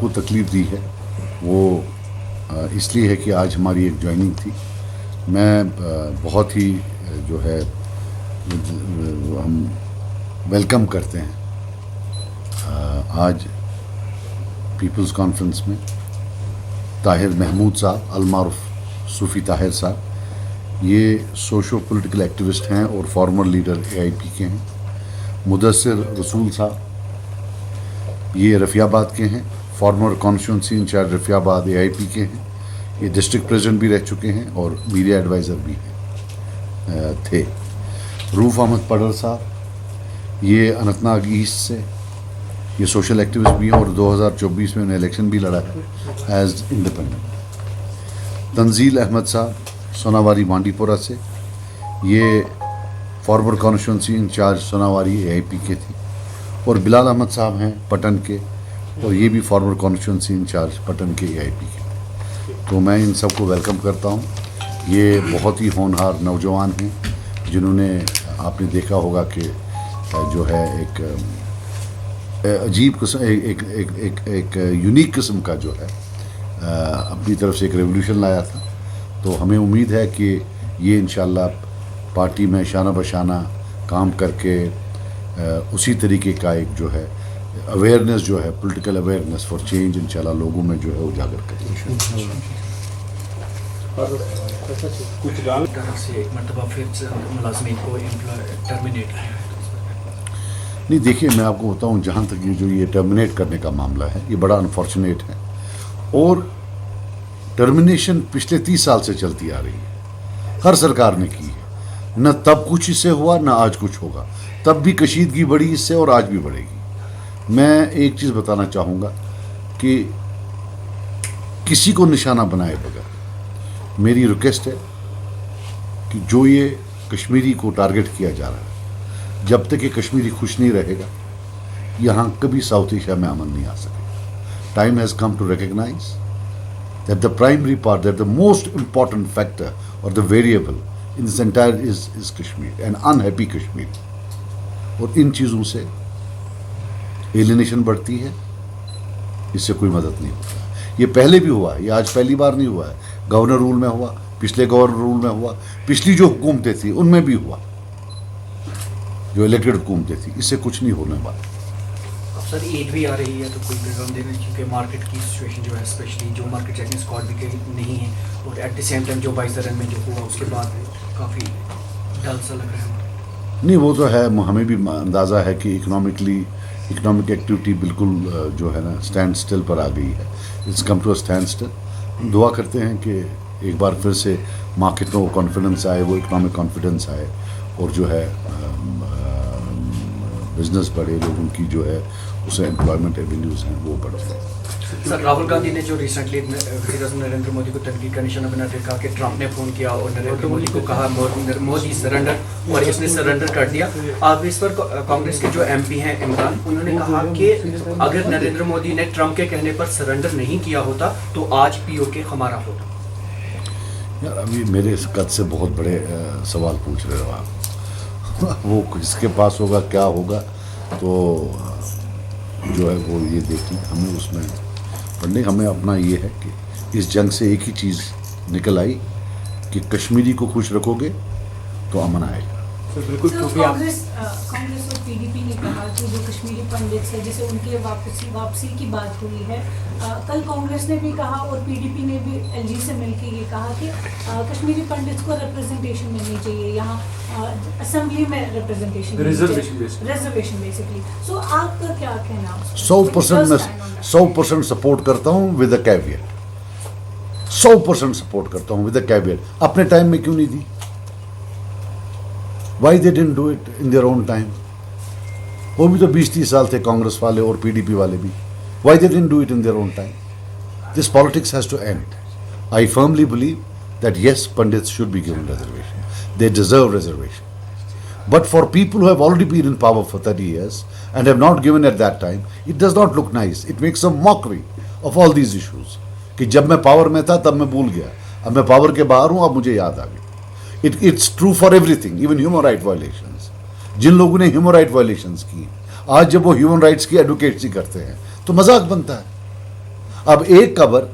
کو تکلیف دی ہے وہ اس لیے ہے کہ آج ہماری ایک جوائننگ تھی. میں بہت ہی جو ہے ہم ویلکم کرتے ہیں آج پیپلز کانفرنس میں طاہر محمود صاحب المعروف صوفی طاہر صاحب، یہ سوشو پولیٹیکل ایکٹیوسٹ ہیں اور فارمر لیڈر AIP کے ہیں. مدثر رسول صاحب یہ رفیع آباد کے ہیں، فارمر کانسٹیچوئنسی انچارج رفیع آباد AIP کے ہیں. یہ ڈسٹرکٹ پریزیڈنٹ بھی رہ چکے ہیں اور میڈیا ایڈوائزر بھی تھے. روف احمد پڈر صاحب یہ اننت ناگ ایسٹ سے، یہ سوشل ایکٹیوسٹ بھی ہیں اور 2024 میں انہیں الیکشن بھی لڑا ہے ایز انڈیپینڈنٹ. تنزیل احمد صاحب سوناواری بانڈی پورہ سے، یہ farmer constituency incharge Sonawari AIP کے تھی. اور بلال احمد صاحب ہیں پٹن کے، اور یہ بھی فارمر کانسٹیچوئنسی انچارج پٹن کے AIP کے. تو میں ان سب کو ویلکم کرتا ہوں. یہ بہت ہی ہونہار نوجوان ہیں جنہوں نے، آپ نے دیکھا ہوگا کہ جو ہے ایک عجیب قسم ایک یونیک قسم کا جو ہے اپنی طرف سے ایک ریولیوشن لایا تھا. تو ہمیں امید ہے کہ یہ انشاءاللہ پارٹی میں شانہ بشانہ کام کر کے اسی طریقے کا ایک جو ہے اویئرنیس جو ہے پولیٹیکل اویئرنیس فار چینج انشاءاللہ لوگوں میں جو ہے اجاگر کریں. نہیں دیکھیے، میں آپ کو بتاؤں، جہاں تک یہ جو یہ ٹرمینیٹ کرنے کا معاملہ ہے یہ بڑا انفارچونیٹ ہے، اور ٹرمینیشن پچھلے 30 سال سے چلتی آ رہی ہے، ہر سرکار نے کی ہے. نہ تب کچھ اس سے ہوا نہ آج کچھ ہوگا. تب بھی کشیدگی بڑھی اس سے اور آج بھی بڑھے گی. میں ایک چیز بتانا چاہوں گا کہ کسی کو نشانہ بنائے بغیر میری ریکویسٹ ہے کہ جو یہ کشمیری کو ٹارگٹ کیا جا رہا ہے، جب تک یہ کشمیری خوش نہیں رہے گا یہاں کبھی ساؤتھ ایشیا میں امن نہیں آ سکے. Time has come to recognize that the primary part, that the most important factor or the variable in this entire is Kashmir, an unhappy Kashmir. اور ان چیزوں سے ایلینیشن بڑھتی ہے، اس سے کوئی مدد نہیں ہوتا. یہ پہلے بھی ہوا ہے، یہ آج پہلی بار نہیں ہوا ہے. گورنر رول میں ہوا، پچھلے گورنر رول میں ہوا، پچھلی جو حکومتیں تھیں ان میں بھی ہوا، جو الیکٹڈ حکومتیں تھیں. اس سے کچھ نہیں ہونے والا. سر عید بھی آ رہی ہے تو کوئی پیغام دینا، کیونکہ مارکیٹ کی سچویشن جو ہے اسپیشلی جو مارکیٹ چیکنگ اسکواڈ بھی نہیں ہے، اور ایٹ دی سیم ٹائم جو 22 رن میں جو ہوا اس کے بعد کافی ڈل سا لگ رہا ہے. نہیں وہ تو ہے، ہمیں بھی اندازہ ہے کہ اکنامک ایکٹیویٹی بالکل جو ہے نا اسٹینڈ اسٹل پر آ گئی ہے. It's come to a standstill. دعا کرتے ہیں کہ ایک بار پھر سے مارکیٹ میں وہ کانفیڈنس آئے، وہ اکنامک کانفیڈنس آئے، اور جو ہے بزنس بڑھے، لوگوں کی جو ہے اسے امپلائمنٹ ایونیوز ہیں وہ بڑھتے ہیں. سر راہل گاندھی نے جو ریسنٹلی وزیر اعظم نریندر مودی کو تنقید کا نشانہ بناتے کہا کہ ٹرمپ نے فون کیا اور نریندر مودی کو کہا مودی سرنڈر، اور اس نے سرنڈر کر دیا. اب اس پر کانگریس کے جو MP ہیں عمران، انہوں نے کہا کہ اگر نریندر مودی نے ٹرمپ کے کہنے پر سرنڈر نہیں کیا ہوتا تو آج POK ہمارا ہوتا. یار ابھی میرے اس قد سے بہت بڑے سوال پوچھ رہے ہو آپ. وہ کس کے پاس ہوگا کیا ہوگا تو جو ہے وہ یہ دیکھیں، ہمیں اس میں پڑھنے. ہمیں اپنا یہ ہے کہ اس جنگ سے ایک ہی چیز نکل آئی کہ کشمیری کو خوش رکھو گے تو امن آئے گا. بالکل. کانگریس اور PDP نے کہا کہ جو کشمیری پنڈت ہے جسے ان کی واپسی کی بات ہوئی ہے، کل کانگریس نے بھی کہا اور PDP نے بھی LG سے مل کے یہ کہا کہ کشمیری پنڈتس کو ریپرزنٹیشن ملنی چاہیے یہاں اسمبلی میں، ریزرویشن بیسکلی. سو آپ کا کیا کہنا؟ 100% سپورٹ کرتا ہوں ود اے کیویٹ. 100% سپورٹ کرتا ہوں ود اے کیویٹ. اپنے ٹائم میں کیوں نہیں دی؟ Why they didn't do it in their own time? وہ بھی تو 20-30 سال تھے کانگریس والے اور PDP والے بھی. Why they didn't do it in their own time? This politics has to end. I firmly believe that yes, Pandits should be given reservation. They deserve reservation. But for people who have already been in power for 30 years and have not given at that time, it does not look nice. It makes a mockery of all these issues. کہ جب میں power میں تھا تب میں بھول گیا، اب میں پاور کے باہر ہوں اب مجھے یاد آ گئی. It's true for everything, even human right violations. جن لوگوں نے human right violations کی، آج جب وہ ہیومن رائٹس کی ایڈوکیٹسی کرتے ہیں تو مذاق بنتا ہے. اب ایک قبر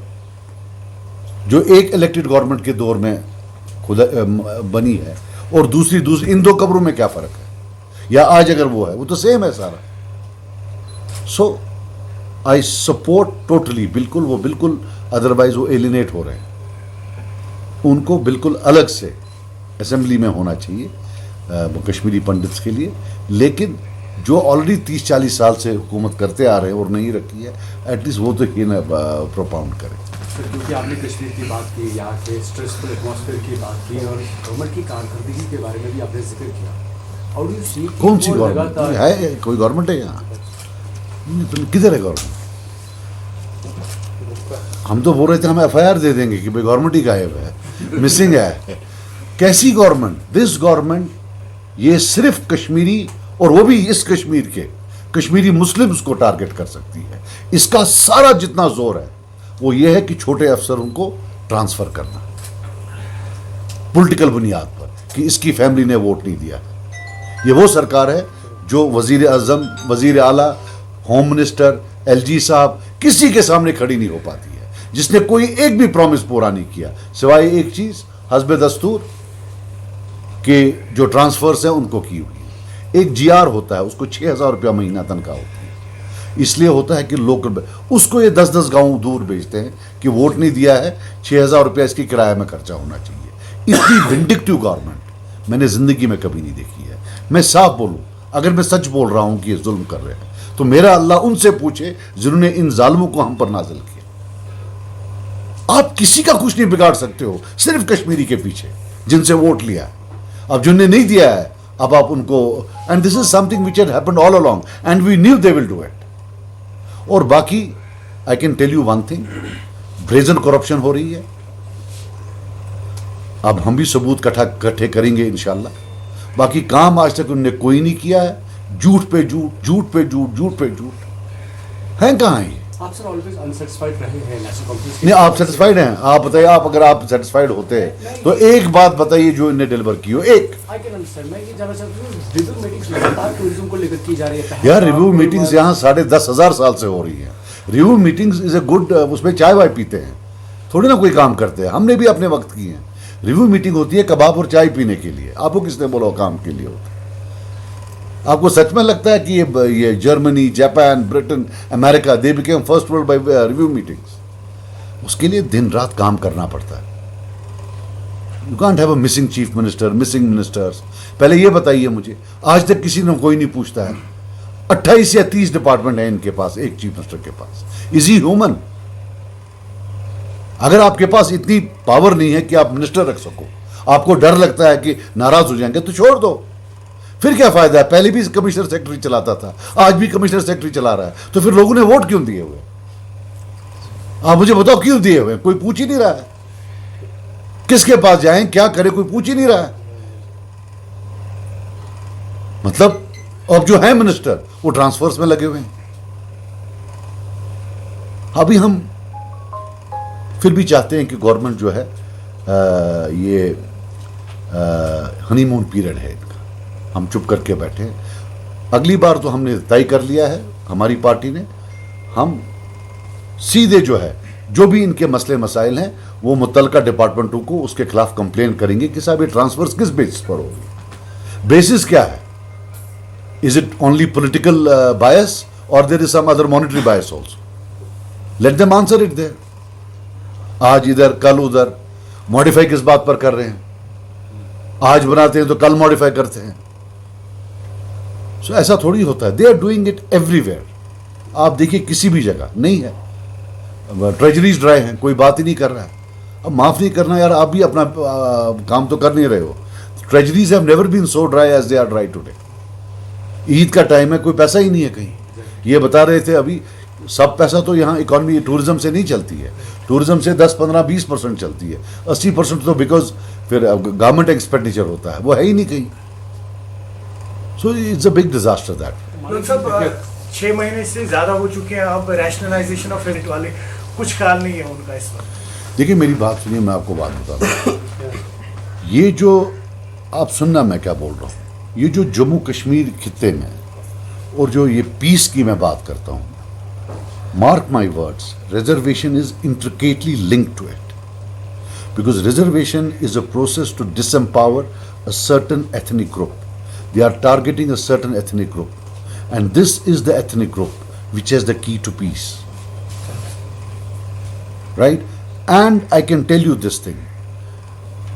جو ایک الیکٹڈ گورنمنٹ کے دور میں بنی ہے اور دوسری ان دو قبروں میں کیا فرق ہے؟ یا آج اگر وہ ہے وہ تو سیم ہے سارا. سو آئی سپورٹ ٹوٹلی, بالکل وہ بالکل ادروائز وہ ایلینیٹ ہو رہے ہیں, ان کو بالکل الگ سے اسمبلی میں ہونا چاہیے وہ کشمیری پنڈتس کے لیے. لیکن جو آلریڈی 30-40 سال سے حکومت کرتے آ رہے ہیں اور نہیں رکھی ہے, ایٹ لیسٹ وہ تو ہی نہ پروپاؤنڈ کرے. کیونکہ آپ نے کشمیر کی بات کی, یہاں کے اسٹریسفل ایٹماسفیئر کی بات کی اور گورنمنٹ کی کارکردگی کے بارے میں بھی آپ نے ذکر کیا. اور کون سی گورنمنٹ ہے؟ کوئی گورنمنٹ ہے یہاں؟ کدھر ہے گورنمنٹ؟ ہم تو بول رہے تھے ہم ایف آئی آر دے دیں گے کہ بھائی گورنمنٹ ہی غائب ہے, مسنگ ہے. کیسی گورنمنٹ؟ دس گورنمنٹ یہ صرف کشمیری, اور وہ بھی اس کشمیر کے کشمیری مسلمز کو ٹارگٹ کر سکتی ہے. اس کا سارا جتنا زور ہے وہ یہ ہے کہ چھوٹے افسروں کو ٹرانسفر کرنا پولیٹیکل بنیاد پر کہ اس کی فیملی نے ووٹ نہیں دیا. یہ وہ سرکار ہے جو وزیر اعظم, وزیر اعلیٰ, ہوم منسٹر, ایل جی صاحب کسی کے سامنے کھڑی نہیں ہو پاتی ہے, جس نے کوئی ایک بھی پرومس پورا نہیں کیا سوائے ایک چیز, حسب دستور کہ جو ٹرانسفرز ہیں ان کو کی ہوئی. ایک جی آر ہوتا ہے, اس کو 6,000 روپیہ مہینہ تنخواہ ہوتی ہے. اس لیے ہوتا ہے کہ لوکل اس کو یہ 10 گاؤں دور بھیجتے ہیں کہ ووٹ نہیں دیا ہے, 6,000 روپیہ اس کی کرایہ میں خرچہ ہونا چاہیے. اتنی ونڈکٹیو گورنمنٹ میں نے زندگی میں کبھی نہیں دیکھی ہے. میں صاف بولوں, اگر میں سچ بول رہا ہوں کہ یہ ظلم کر رہے ہیں تو میرا اللہ ان سے پوچھے جنہوں نے ان ظالموں کو ہم پر نازل کیا. آپ کسی کا کچھ نہیں بگاڑ سکتے ہو, صرف کشمیری کے پیچھے جن سے ووٹ لیا ہے. اب جن نے نہیں دیا ہے اب آپ ان کو, and this is something which had happened all along and we knew they will do it. اور باقی I can tell you one thing, brazen corruption ہو رہی ہے. اب ہم بھی ثبوت کٹھے کریں گے انشاءاللہ. باقی کام آج تک انہوں نے کوئی نہیں کیا ہے. جھوٹ پہ جھوٹ, جھوٹ پہ جھوٹ, جھوٹ پہ جھوٹ. ہیں کہاں یہ؟ آپ سر آلویز انسیٹسفائیڈ رہے ہیں نیشنل کانفرنس. نہیں, آپ سیٹسفائیڈ ہیں؟ آپ بتائیے, آپ اگر آپ سیٹسفائیڈ ہوتے ہیں تو ایک بات بتائیے جو انہیں ڈیلیور کی ہو. ایک آئی کین انڈرسٹینڈ, میں یہ جاننا چاہتا ہوں ریویو میٹنگز لگاتار ٹورزم کو لے کر کی جا رہی ہے. یار ریویو میٹنگز یہاں 10,500 سال سے ہو رہی ہیں. Review meetings is a good, اس میں چائے وائے پیتے ہیں, تھوڑی نا کوئی کام کرتے ہیں. ہم نے بھی اپنے وقت کی ہیں. ریویو میٹنگ ہوتی ہے کباب اور چائے پینے کے لیے. آپ کو کس نے بولا کام کے لیے ہوتا ہے؟ آپ کو سچ میں لگتا ہے کہ یہ جرمنی, جاپان, برٹن, امریکہ they became first world by review meetings? اس کے لیے دن رات کام کرنا پڑتا ہے. You can't have a missing chief minister, missing ministers. پہلے یہ بتائیے مجھے, آج تک کسی نے کوئی نہیں پوچھتا ہے. 28 یا 30 ڈپارٹمنٹ ہیں ان کے پاس, ایک چیف منسٹر کے پاس. از ہی ہیومن؟ اگر آپ کے پاس اتنی پاور نہیں ہے کہ آپ منسٹر رکھ سکو, آپ کو ڈر لگتا ہے کہ ناراض ہو جائیں گے, تو چھوڑ دو. پھر کیا فائدہ ہے؟ پہلے بھی کمشنر سیکرٹری چلاتا تھا, آج بھی کمشنر سیکرٹری چلا رہا ہے, تو پھر لوگوں نے ووٹ کیوں دیے ہوئے؟ آپ مجھے بتاؤ کیوں دیے ہوئے؟ کوئی پوچھ ہی نہیں رہا ہے. کس کے پاس جائیں, کیا کرے, کوئی پوچھ ہی نہیں رہا ہے. مطلب اب جو ہیں منسٹر وہ ٹرانسفرز میں لگے ہوئے ہیں. ابھی ہم پھر بھی چاہتے ہیں کہ گورنمنٹ جو ہے یہ ہنی مون پیریڈ ہے ان کا, ہم چپ کر کے بیٹھے ہیں. اگلی بار تو ہم نے طے کر لیا ہے ہماری پارٹی نے, ہم سیدھے جو ہے جو بھی ان کے مسئلے مسائل ہیں وہ متعلقہ ڈپارٹمنٹوں کو اس کے خلاف کمپلین کریں گے کہ صاحب یہ ٹرانسفرز کس بیسس پر ہوگی, بیسس کیا ہے. Is it only political bias اور there is some other monetary bias also? Let them answer it there. آج ادھر کل ادھر, ماڈیفائی کس بات پر کر رہے ہیں؟ آج بناتے ہیں تو کل ماڈیفائی کرتے ہیں. سو ایسا تھوڑی ہوتا ہے. They are doing it everywhere. آپ دیکھیے کسی بھی جگہ نہیں ہے, ٹریجریز ڈرائی ہیں, کوئی بات ہی نہیں کر رہا ہے. اب معاف نہیں کرنا یار, آپ بھی اپنا کام تو کر نہیں رہے ہو. Treasuries have never been so dry as they are dry today. Eid کا ٹائم ہے, کوئی پیسہ ہی نہیں ہے کہیں. یہ بتا رہے تھے ابھی, سب پیسہ تو یہاں اکانومی ٹورزم سے نہیں چلتی ہے. ٹورزم سے 10, 15, 20% چلتی ہے. 80% تو بیکاز پھر گورنمنٹ ایکسپینڈیچر ہوتا ہے, وہ ہے ہی نہیں کہیں. So it's a big disaster that. صاحب 6 مہینے سے زیادہ ہو چکے ہیں, اب ریشنلائزیشن آف کریڈٹ والے کچھ خیال نہیں ہے ان کا اس وقت. دیکھیے میری بات سنیے, میں آپ کو بات بتا رہا ہوں. یہ جو آپ سننا میں کیا بول رہا ہوں, یہ جو جموں کشمیر خطے میں اور جو یہ پیس کی میں بات کرتا ہوں, Mark my words, reservation is intricately linked to it. Because reservation is a process to disempower a certain ethnic group. They are targeting a certain ethnic group. And this is the ethnic group which has the key to peace. Right? And I can tell you this thing.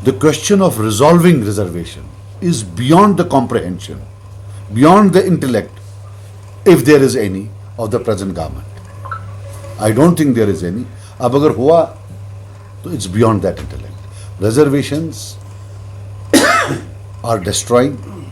The question of resolving reservation is beyond the comprehension, beyond the intellect, if there is any, of the present government. I don't think there is any. Ab agar hua, so it's beyond that intellect. Reservations are destroying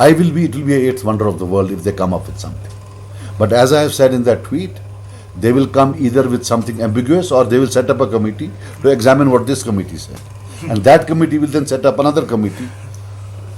I will be, it will be a eighth wonder of the world if they come up with something. But as I have said in that tweet, they will come either with something ambiguous or they will set up a committee to examine what this committee said. And that committee will then set up another committee.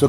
So